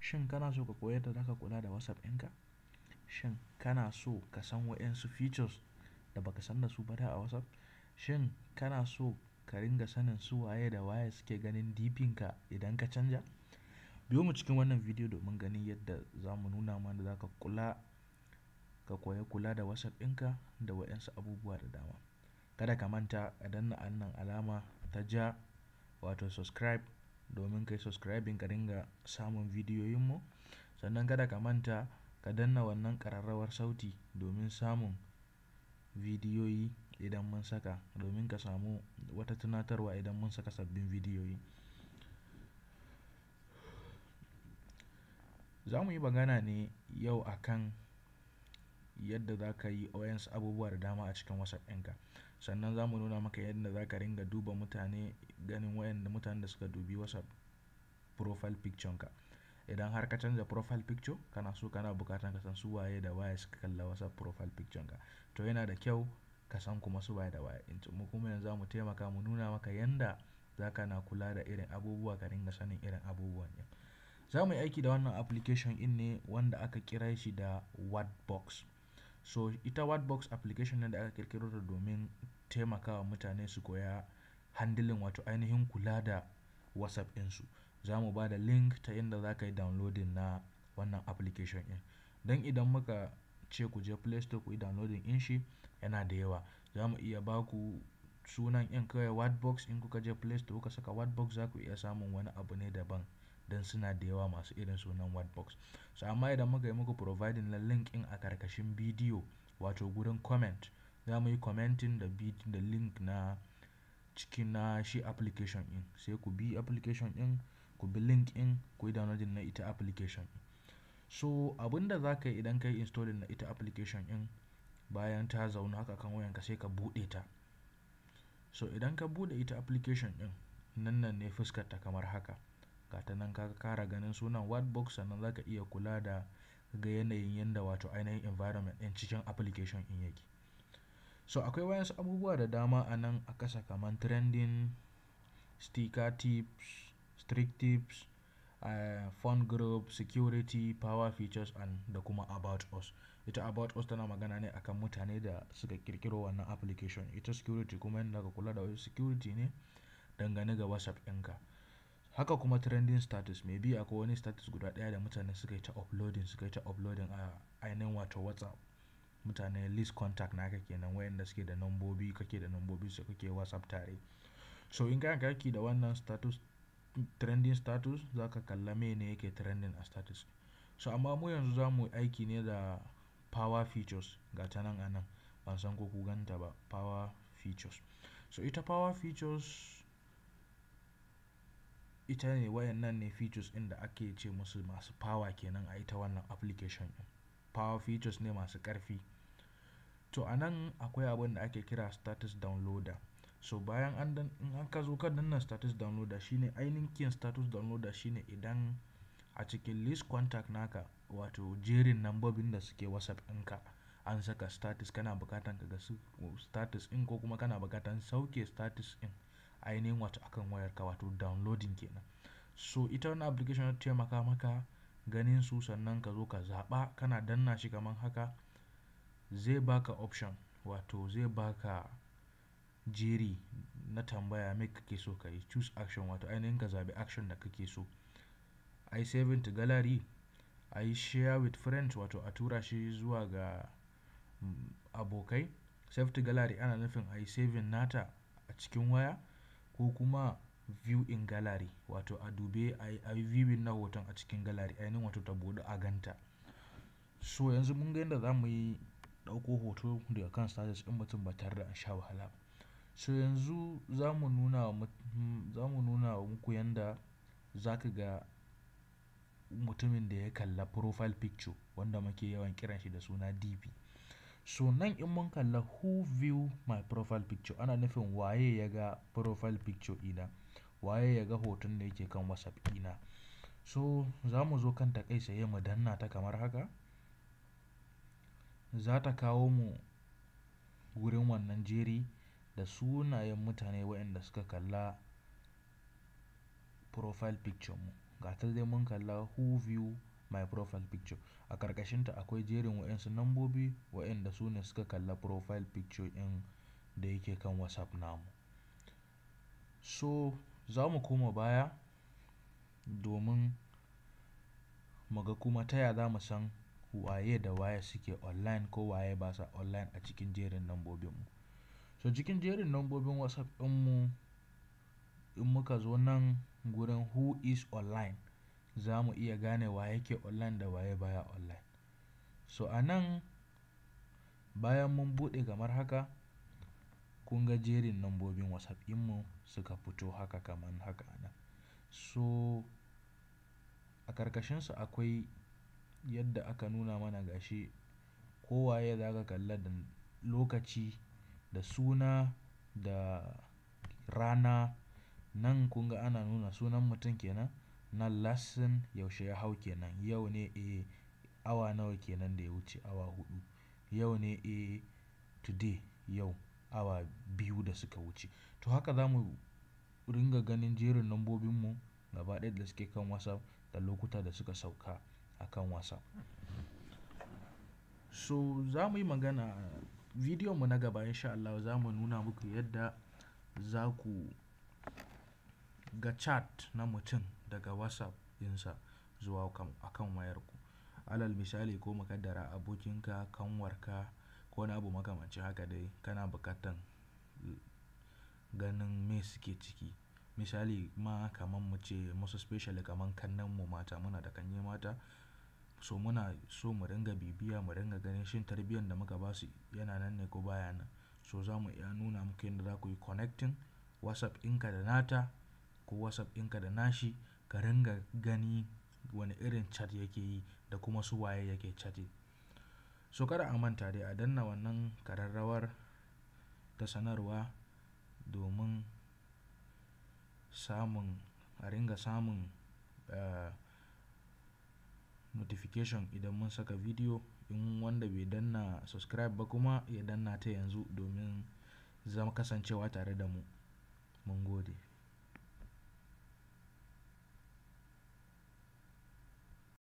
Shin kana so ka koyar da zaka kula da WhatsApp ɗinka? Shin kana so ka san waɗansu features da baka san da su ba da a WhatsApp? Shin kana so ka ringa sanin su waye da waye suke ganin DP ka idan ka canja? Biyo mu cikin wannan bidiyo domin ganin yadda za mu nuna ma da zaka ka koya kula da WhatsApp ɗinka da waɗansu abubuwa da dama. Kada ka manta a danna wannan alama ta ja wato subscribe domin kai subscribing ka ringa samun bidiyoyinmu. Sannan kada ka manta ka danna wannan ƙararrawar sauti domin samun bidiyoyi idan mun saka, domin ka samu wata tunatarwa idan mun saka sabbin bidiyoyi. Za mu yi magana ne yau akan yadda za ka yi waɗansu abubuwa da dama a cikin WhatsApp ɗinka. Sannan za mu nuna maka yadda za ka ringa duba mutane, ganin waɗanda mutanen da suka dubi WhatsApp profile picture ka. Idan har ka canza profile picture kana so kana buƙatar ka san su waye da waye suka kalla WhatsApp profile picture ka. To yana da kyau ka san kuma su waye da waye. Mu kuma yanzu za mu taimaka mu nuna maka yanda za ka na kula da irin abubuwa ka ringa sanin irin abubuwan nan. Za mu yi aiki da wannan application ɗin ne wanda aka kira shi da Whatbox. So ita Whatbox application ne da aka ƙirƙiro ta domin taimakawa mutane su koya handling wato ainihin kula da WhatsApp ɗinsu. Za mu ba da link ta inda za ka yi downloading na wannan application ɗin. Don idan muka ce ku je Play Store ku yi downloading ɗin shi yana da yawa. Za mu iya ba ku sunan ɗin kawai Whatbox. In kuka je Play Store kuka saka Whatbox za ku iya samun wani abu ne daban don suna da yawa masu irin sunan Whatbox. So amma idan muka yi muku providing na link ɗin a ƙarƙashin bidiyo wato gurin comment, za mu yi commenting da link na cikin na shi application ɗin. Sai ku bi application ɗin, ku bi link ɗin, ku yi downloading na ita application ɗin. So abin da za ka yi idan ka yi installing na ita application ɗin, bayan ta zauna haka kan wayanka sai ka buɗe ta. So idan ka buɗe ita application ɗin, nan ne fuskar ta kamar haka. Gata nan ka ƙara ganin sunan Whatbox, sannan za ka iya kula da ga yanayin yanda wato ainihin environment ɗin cikin application ɗin yake. So akwai waɗansu abubuwa da dama a nan a ƙasa kamar trending, sticker tips, strict tips, phone group, security, power features da kuma about us. Ita about us tana magana ne akan mutane da suka ƙirƙiro wannan application. Ita security kuma yanda ka kula da wasu security ne dangane ga WhatsApp ɗinka. Haka kuma trending status, maybe akwai wani status guda ɗaya da mutane suka yi ta uploading a ainihin wato WhatsApp. Mutane list contact naka kenan wayanda suke da nambobi, kake da nambobi su kake WhatsApp tare. So in ka aiki da wannan status, trending status, za ka kalla mene yake trending a status. So amma mu yanzu za mu yi aiki ne da power features. Gata nan a nan, ban san ko ku ganta ba, power features. So ita power features ita ne wayannan ne features ɗin da ake ce musu masu power kenan a ita wannan application ɗin. Power features ne masu ƙarfi. To a nan akwai abin da ake kira status downloader. So bayan in an ka zo kan danna status downloader, shine ainihin status downloader shine idan a cikin list contact naka wato jerin nambobin da suke WhatsApp ɗinka an saka status, kana buƙatan ka ga status ɗin ko kuma kana buƙatan sauke status ɗin ainihin wato akan wayarka wato downloading kenan. So ita wannan application ta taimaka maka ganin su, sannan ka zo ka zaɓa kana danna shi kamar haka. Zai baka option wato zai baka jeri na tambaya me kake so ka yi, choose action wato ainihin ka zaɓi action da kake so. A yi saving to gallery, a yi share with friends wato a tura shi zuwa ga abokai. Save to gallery ana nufin a yi saving nata a cikin waya, ko kuma view in gallery wato a dube a yi viewing na hoton a cikin gallery ainihin wato ta buɗe a ganta. So yanzu mun ga yadda za mu yi ɗauko hoto daga kan status ɗin mutum ba tare da an sha wahala ba. So yanzu za mu nuna wa muku yanda za ka ga mutumin da ya kalla profile picture wanda muke yawan kiran shi da suna DP. So nan in mun kalla who view my profile picture, ana nufin waye ya ga profile picture ɗina, waye ya ga hoton da yake kan WhatsApp ɗina. So za mu zo kan ta kai tsaye mu danna ta kamar haka. Za ta kawo mu wurin wannan jeri da sunayen mutane waɗanda suka kalla profile picture mu. ga ta dai mun kalla who view my profile picture. A ƙarƙashinta akwai jerin wa'yansu nambobi wa'yanda su ne suka kalla profile picture ɗin da yake kan WhatsApp namu. So za mu koma baya domin mu ga kuma ta ya za mu san waye da waye suke online ko waye ba sa online a cikin jerin nambobinmu. So cikin jerin nambobin WhatsApp ɗinmu in muka zo nan gurin who is online, za mu iya gane waye ke online da waye baya online. So a nan bayan mun buɗe kamar haka, kun ga jerin nambobin WhatsApp ɗinmu suka fito haka kamar haka a nan. So a ƙarƙashinsu akwai yadda aka nuna mana gashi ko waye za ka kalla da lokaci da suna da rana. Nan kun ga ana nuna sunan mutum kenan, nan lesson yaushe ya hau kenan, yau ne awa nawa kenan da ya wuce, awa 4. Yau ne today, yau awa 2 da suka wuce. To haka za mu ringa ganin jerin nambobinmu gaba ɗaya da suke kan WhatsApp da lokuta da suka sauka a kan WhatsApp. So za mu yi magana bidiyon mu na gaba insha Allah, za mu nuna muku yadda za ku ga chat na mutum daga WhatsApp ɗinsa zuwa akan wayarku. Alal misali ko muƙaddara abokinka, kanwarka ko wani abu makamancin haka dai kana buƙatan ganin me suke ciki. Misali ma kamar mu ce most especially kamar kannenmu mata, muna da kannai mata. So muna so mu ringa bibiya, mu ringa ganin shin tarbiyyar da muka ba su yana nan ne ko baya nan. So za mu iya nuna muku yadda za ku yi connecting WhatsApp ɗinka da nata ko WhatsApp ɗinka da nashi, ka ringa gani wane irin chat yake yi da kuma su waye yake chatting. So kada a manta dai a danna wannan ƙararrawar ta sanarwa domin a ringa samun notification idan mun saka bidiyo. In wanda bai danna subscribe ba kuma ya danna ta yanzu domin zama kasancewa tare da mu. Mun gode.